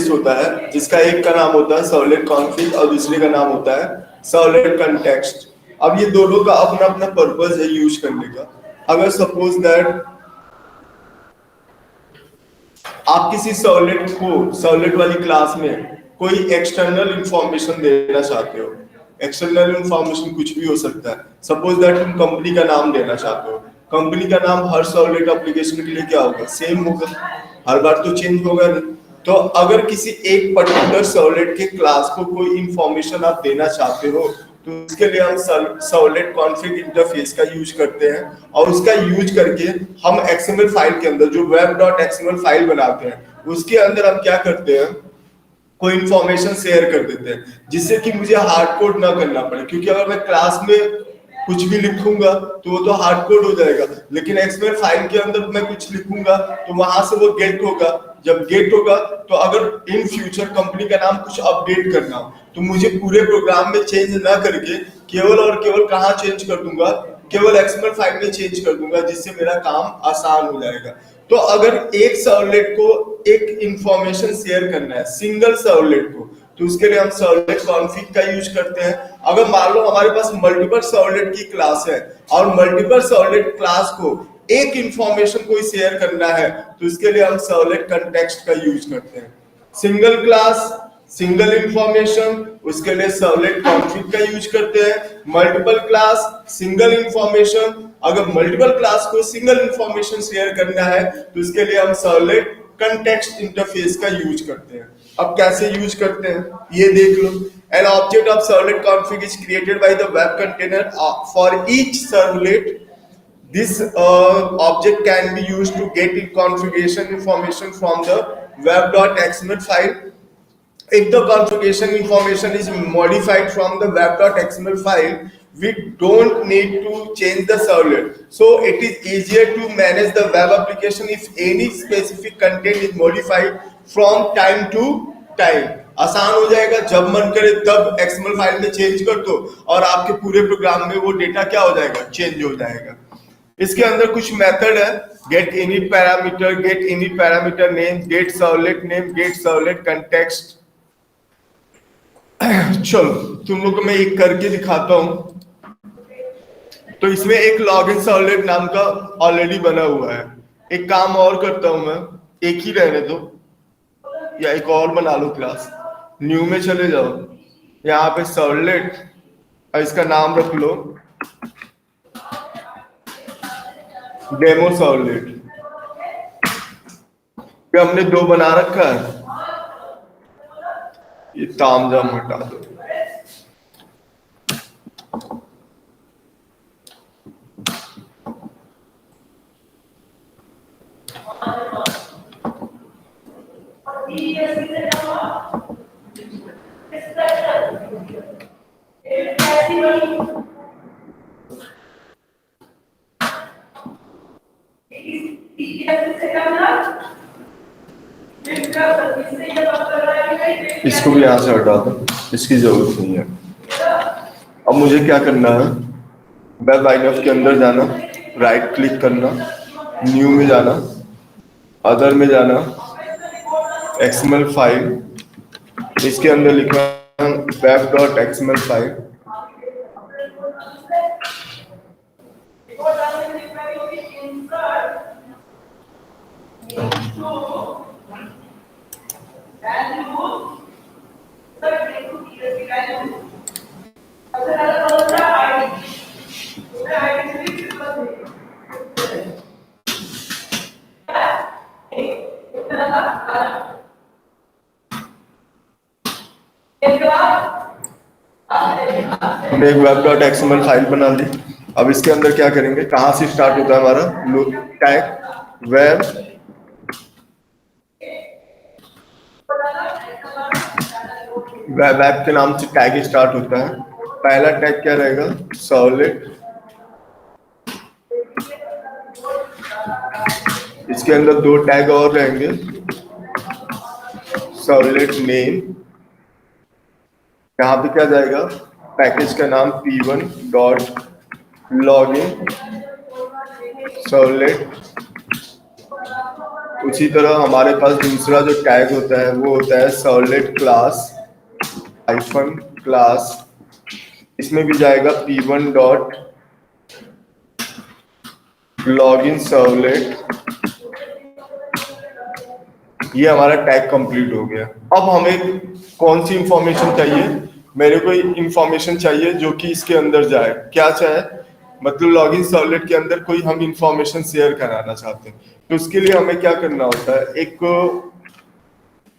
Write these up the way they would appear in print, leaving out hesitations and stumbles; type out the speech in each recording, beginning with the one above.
Face होता है जिसका एक का नाम होता है सर्वलेट कॉन्फ़िग और दूसरे का नाम होता है सर्वलेट कंटेक्स्ट। अब ये दोनों का अपना अपना पर्पस है यूज करने का। अगर सपोज दैट आप किसी सर्वलेट को सर्वलेट वाली क्लास में कोई एक्सटर्नल इंफॉर्मेशन देना चाहते हो, एक्सटर्नल इंफॉर्मेशन कुछ भी हो सकता है। सपोज दैट तुम कंपनी का नाम देना चाहते हो, कंपनी का नाम हर सर्वलेट एप्लीकेशन के लिए क्या होगा, सेम होगा, हर बार तो चेंज होगा नहीं। तो अगर किसी एक पर्टिकुलर सर्वलेट के क्लास को कोई इंफॉर्मेशन आप देना चाहते हो तो इसके लिए हम सर्वलेट कॉन्फ़िग इंटरफेस का यूज करते हैं और उसका यूज करके हम एक्सएमएल फाइल के अंदर जो web.xml फाइल बनाते हैं उसके अंदर हम क्या करते हैं, कोई इंफॉर्मेशन शेयर कर देते हैं जिससे कि मुझे हार्ड कोड ना करना पड़े। क्योंकि अगर मैं क्लास में कुछ भी लिखूंगा तो वो तो हार्ड कोड हो जाएगा, लेकिन एक्सएमएल फाइल के अंदर मैं कुछ लिखूंगा तो वहां से वो गेट होगा। जब गेट होगा तो अगर इन फ्यूचर कंपनी का नाम कुछ अपडेट करना हो तो मुझे पूरे प्रोग्राम में चेंज ना करके केवल और केवल कहाँ चेंज कर दूंगा, केवल एक्सएमएल फाइल में चेंज कर दूंगा, जिससे मेरा काम आसान हो जाएगा। तो अगर एक सर्वलेट को एक इंफॉर्मेशन शेयर करना है सिंगल सर्वलेट को तो उसके लिए हम सर्वलेट कॉन्फ़िग का यूज करते हैं। अगर मान लो हमारे पास मल्टीपल सर्वलेट की क्लास है और मल्टीपल सर्वलेट क्लास को एक इंफॉर्मेशन कोई शेयर करना है तो इसके लिए हम सर्वलेट कंटेक्स्ट का यूज करते हैं। सिंगल क्लास सिंगल इंफॉर्मेशन, उसके लिए सर्वलेट कॉन्फ़िग का यूज करते हैं। मल्टीपल क्लास सिंगल इंफॉर्मेशन, अगर मल्टीपल क्लास को सिंगल इंफॉर्मेशन शेयर करना है तो इसके लिए हम सर्वलेट कंटेक्स्ट इंटरफेस का यूज करते हैं। अब कैसे यूज करते हैं ये देख लो। An object of servlet config is created by the web container for each servlet. This object can be used to get configuration information from the web.xml file. If the configuration information is modified from the web.xml file, we don't need to change the servlet. So it is easier to manage the web application if any specific content is modified from time to time. आसान हो जाएगा, जब मन करे तब XML file में change कर दो और आपके पूरे प्रोग्राम में वो डेटा क्या हो जाएगा, चेंज हो जाएगा। इसके अंदर कुछ मेथड है, get init parameter, get init parameter name, get servlet name, get servlet context. चलो तुम लोग को मैं एक करके दिखाता हूं। तो इसमें एक लॉगिन सर्वलेट नाम का ऑलरेडी बना हुआ है। एक काम और करता हूं मैं, एक ही रहने दो या एक और बना लो क्लास। न्यू में चले जाओ, यहाँ पे सर्वलेट और इसका नाम रख लो डेमो सर्वलेट। क्या हमने दो बना रखा है, ये तामझाम हटा दो। इसको भी यहाँ से हटा दो, इसकी जरूरत नहीं है। अब मुझे क्या करना है, वेब आइनफ के अंदर जाना, राइट क्लिक करना, न्यू में जाना, अदर में जाना, एक्सएमएल फाइल, इसके अंदर लिखना web.xml फाइल। हमने एक web.xml फाइल बना ली। अब इसके अंदर क्या करेंगे, कहाँ से स्टार्ट होता है हमारा टैग, वेब वेब के नाम से टैग स्टार्ट होता है। पहला टैग क्या रहेगा, सर्वलेट। इसके अंदर दो टैग और रहेंगे, सर्वलेट नेम, यहाँ पे क्या जाएगा, पैकेज का नाम p1.login सर्वलेट उसी तरह हमारे पास दूसरा जो टैग होता है वो होता है सर्वलेट क्लास हाइफन क्लास। इसमें भी जाएगा p1 डॉट लॉगिन सर्वलेट। ये हमारा टैग कंप्लीट हो गया। अब हमें कौन सी इंफॉर्मेशन चाहिए? मेरे को इंफॉर्मेशन चाहिए जो कि इसके अंदर जाए। क्या चाहे मतलब लॉगिन सर्वलेट के अंदर कोई हम इंफॉर्मेशन शेयर कराना चाहते हैं, तो उसके लिए हमें क्या करना होता है, एक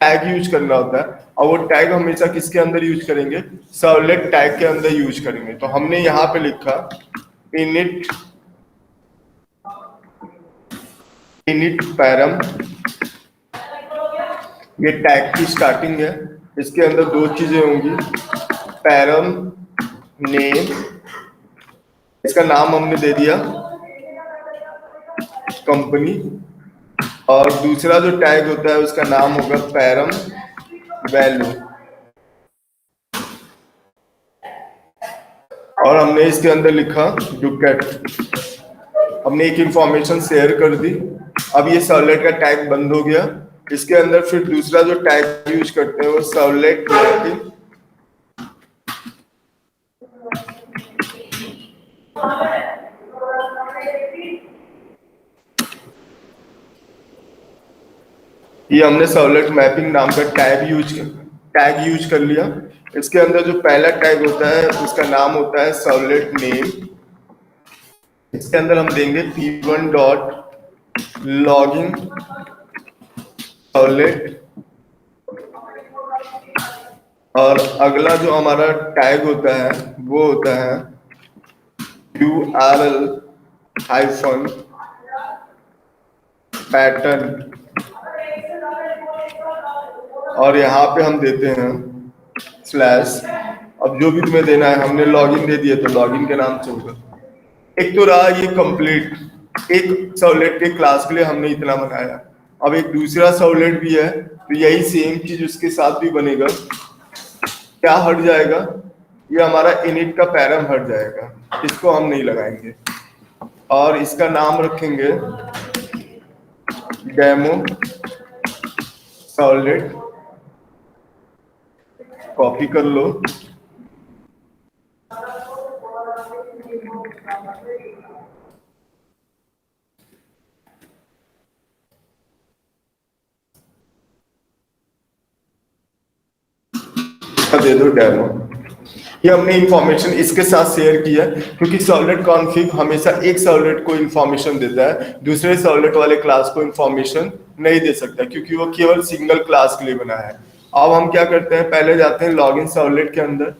टैग यूज करना होता है। और वो टैग हमेशा किसके अंदर यूज करेंगे? सर्वलेट टैग के अंदर यूज करेंगे। तो हमने यहाँ पे लिखा इनिट पैरम, ये टैग की स्टार्टिंग है। इसके अंदर दो चीजें होंगी, पैरम नेम, इसका नाम हमने दे दिया कंपनी, और दूसरा जो टैग होता है उसका नाम होगा पैरम वैल्यू। और हमने इसके अंदर लिखा डुकेट। हमने एक इंफॉर्मेशन शेयर कर दी। अब ये सर्वलेट का टैग बंद हो गया। इसके अंदर फिर दूसरा जो टैग यूज करते हैं वो सर्वलेट मैपिंग। ये हमने सर्वलेट मैपिंग नाम का टैग यूज कर लिया। इसके अंदर जो पहला टैग होता है उसका नाम होता है सर्वलेट नेम। इसके अंदर हम देंगे p1 डॉट लॉगिन सर्वलेट। और अगला जो हमारा टैग होता है वो होता है url हाइफन पैटर्न। और यहाँ पे हम देते हैं स्लैश। अब जो भी तुम्हें देना है, हमने लॉगिन दे दिया तो लॉगिन के नाम से होगा। एक तो रहा ये कंप्लीट, एक सर्वलेट के क्लास के लिए हमने इतना बनाया। अब एक दूसरा सर्वलेट भी है, तो यही सेम चीज उसके साथ भी बनेगा। क्या हट जाएगा? ये हमारा इनिट का पैरम हट जाएगा, इसको हम नहीं लगाएंगे। और इसका नाम रखेंगे डेमो सर्वलेट। कॉपी कर लो। दे दो डेमो। ये हमने इंफॉर्मेशन इसके साथ शेयर किया, क्योंकि सर्वलेट कॉन्फ़िग हमेशा एक सर्वलेट को इंफॉर्मेशन देता है, दूसरे सर्वलेट वाले क्लास को इंफॉर्मेशन नहीं दे सकता, क्योंकि वो केवल सिंगल क्लास के लिए बना है। अब हम क्या करते हैं, पहले जाते हैं लॉगिन सर्वलेट के अंदर,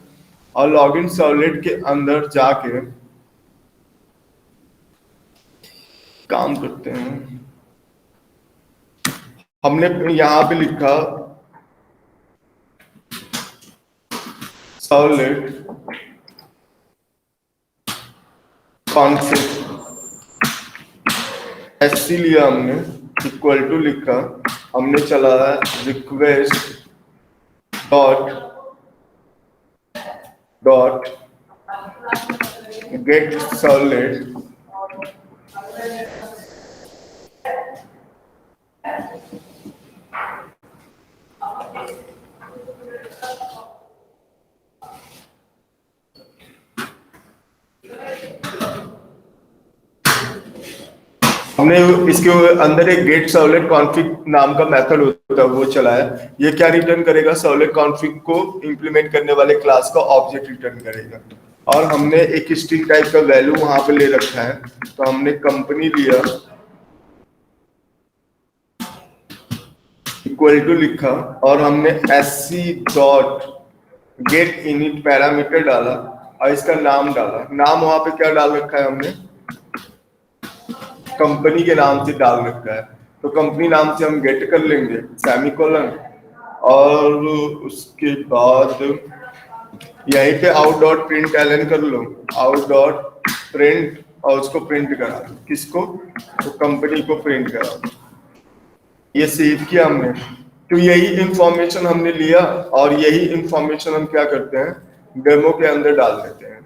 और लॉगिन सर्वलेट के अंदर जाके काम करते हैं। हमने यहाँ पे लिखा सर्वलेट कॉन्फ़िग, एससी लिया हमने, इक्वल टू लिखा, हमने चलाया रिक्वेस्ट डॉट गेट सर्वलेट। हमने इसके अंदर एक गेट सर्वलेट कॉन्फ़िग नाम का मेथड होता है वो चलाया। ये क्या रिटर्न करेगा? सर्वलेट कॉन्फ़िग को इंप्लीमेंट करने वाले क्लास का ऑब्जेक्ट रिटर्न करेगा। और हमने एक स्ट्रिंग टाइप का वैल्यू वहां पे ले रखा है, तो हमने कंपनी लिया, इक्वल टू लिखा, और हमने sc dot gate init parameter डाला, और इसका नाम डाला। नाम वहां पे क्या डाल रखा है हमने? कंपनी के नाम से डाल रखा है। तो कंपनी नाम से हम गेट कर लेंगे सेमीकोलन, और उसके बाद यहीं पे आउट डॉट प्रिंट एलन कर लो, आउट डॉट प्रिंट, और उसको प्रिंट करा दो। किसको? तो कंपनी को प्रिंट करा दो। ये सेव किया हमने। तो यही इंफॉर्मेशन हमने लिया, और यही इंफॉर्मेशन हम क्या करते हैं, डेमो के अंदर डाल देते हैं।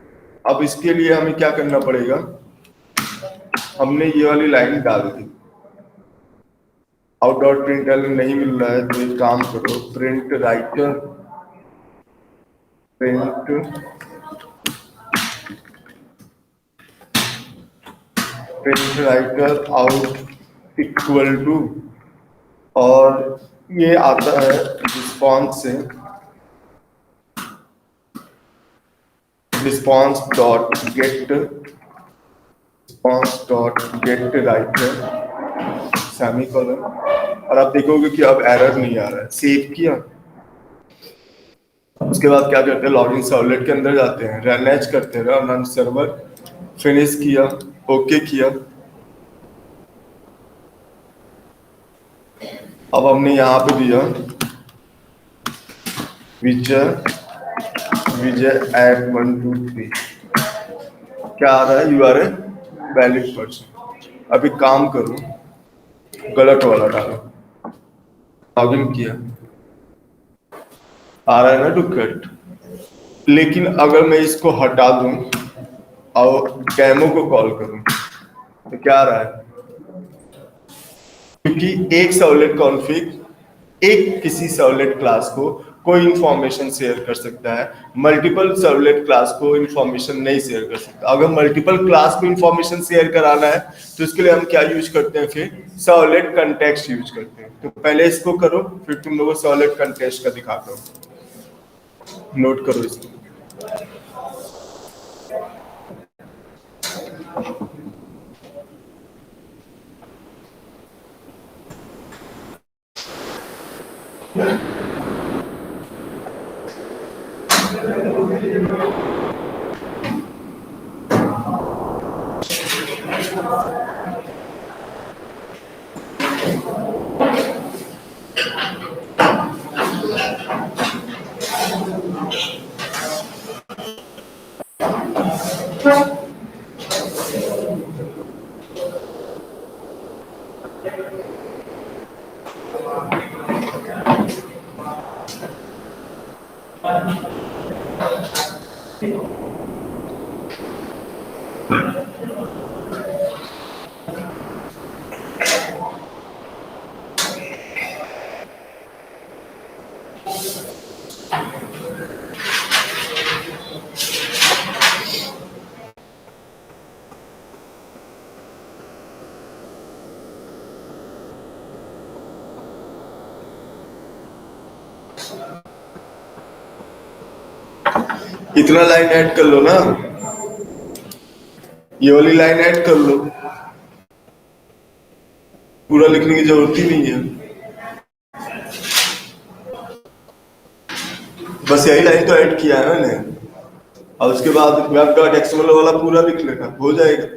अब इसके लिए हमें क्या करना पड़ेगा, हमने ये वाली लाइन डाल दी, आउट डॉट प्रिंट नहीं मिल रहा है तो एक काम करो, print writer, print print writer out equal to, और ये आता है रिस्पॉन्स से, response dot get, response dot get writer semicolon, और आप देखोगे कि अब एरर नहीं आ रहा है। सेव किया, उसके बाद क्या करते हैं, लॉगिन सर्वलेट के अंदर जाते हैं, रन एज करते हैं, रन सर्वर, फिनिश किया, ओके किया। अब हमने यहाँ पे दिया विजय, विजय एट 1 2 3, क्या आ रहा है, you are a valid person. अब एक काम करो, गलत वाला डालो, लॉगिन किया, आ रहा है ना डुप्लीकेट। लेकिन अगर मैं इसको हटा दूं और डेमो को कॉल करूं तो क्या आ रहा है, क्योंकि एक सर्वलेट कॉन्फ़िग एक किसी सर्वलेट क्लास को कोई इंफॉर्मेशन शेयर कर सकता है, मल्टीपल सर्वलेट क्लास को इंफॉर्मेशन नहीं शेयर कर सकता। अगर मल्टीपल क्लास को इंफॉर्मेशन शेयर कराना है तो इसके लिए हम क्या यूज करते हैं, फिर सर्वलेट कंटेक्स्ट यूज करते हैं। तो पहले इसको करो, फिर तुम लोगों को सर्वलेट कंटेक्स्ट का दिखाता हूँ, नोट करो इसको। इतना लाइन ऐड कर लो ना, ये वाली लाइन ऐड कर लो, पूरा लिखने की जरूरत ही नहीं है, बस यही लाइन तो ऐड किया है मैंने, और उसके बाद वेब डॉट एक्सएमएल वाला पूरा लिख लेना, हो जाएगा।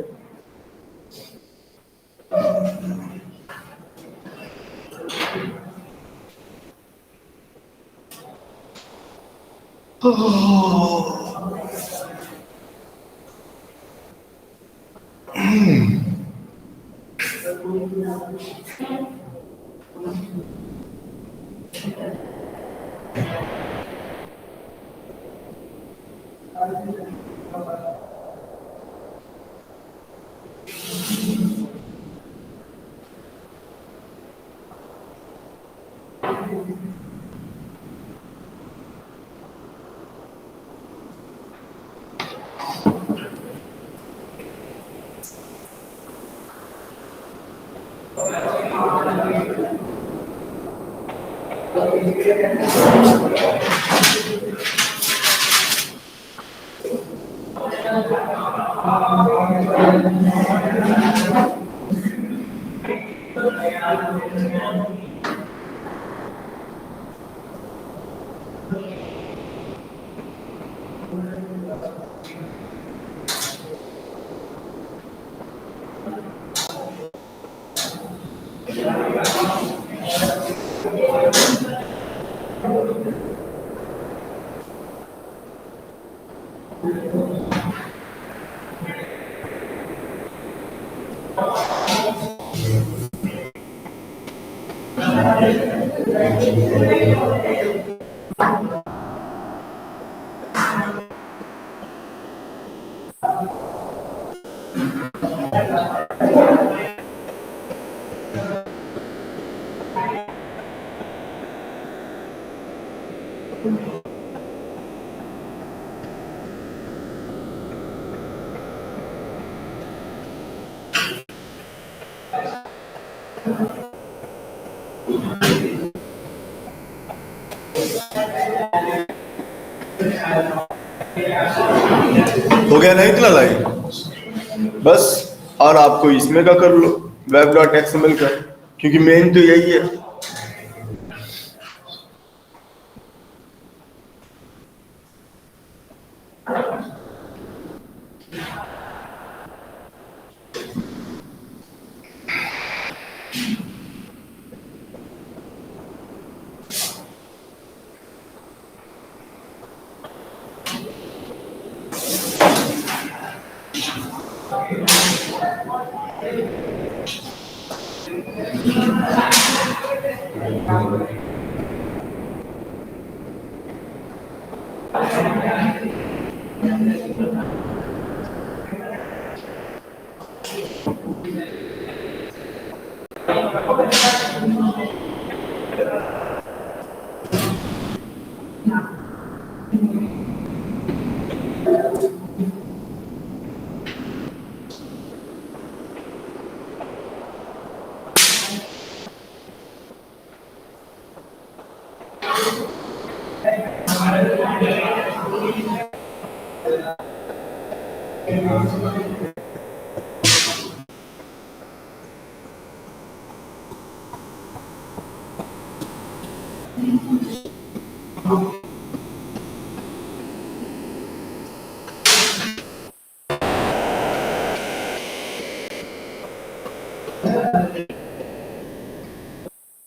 हो गया ना इतना लाइन बस। और आपको इसमें का कर लो, वेब डॉट एक्सएमएल का, क्योंकि मेन तो यही है।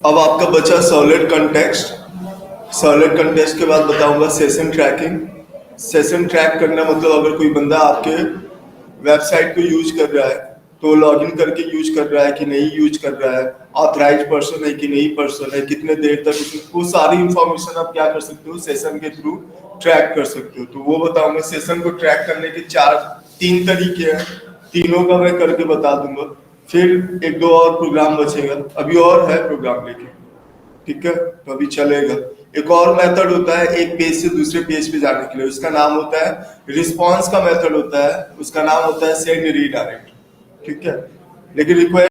अब आपका बचा सॉलिड कंटेक्स्ट। सॉलिड कंटेक्स्ट के बाद बताऊंगा सेशन ट्रैकिंग। सेशन ट्रैक करना मतलब अगर कोई बंदा आपके वेबसाइट को यूज कर रहा है तो लॉगिन करके यूज कर रहा है कि नहीं यूज कर रहा है, ऑथराइज पर्सन है कि नहीं पर्सन है, कितने देर तक, वो सारी इंफॉर्मेशन आप क्या कर सकते हो सेशन के थ्रू ट्रैक कर सकते हो। तो वो बताऊंगा। सेशन को ट्रैक करने के तीन तरीके हैं, तीनों का मैं करके बता दूंगा। फिर एक दो और प्रोग्राम बचेगा, अभी और है प्रोग्राम लेके, ठीक है, तो अभी चलेगा। एक और मेथड होता है एक पेज से दूसरे पेज पे जाने के लिए, उसका नाम होता है रिस्पॉन्स का मेथड होता है, उसका नाम होता है सेंड रीडायरेक्ट, ठीक है। लेकिन रिक्वायर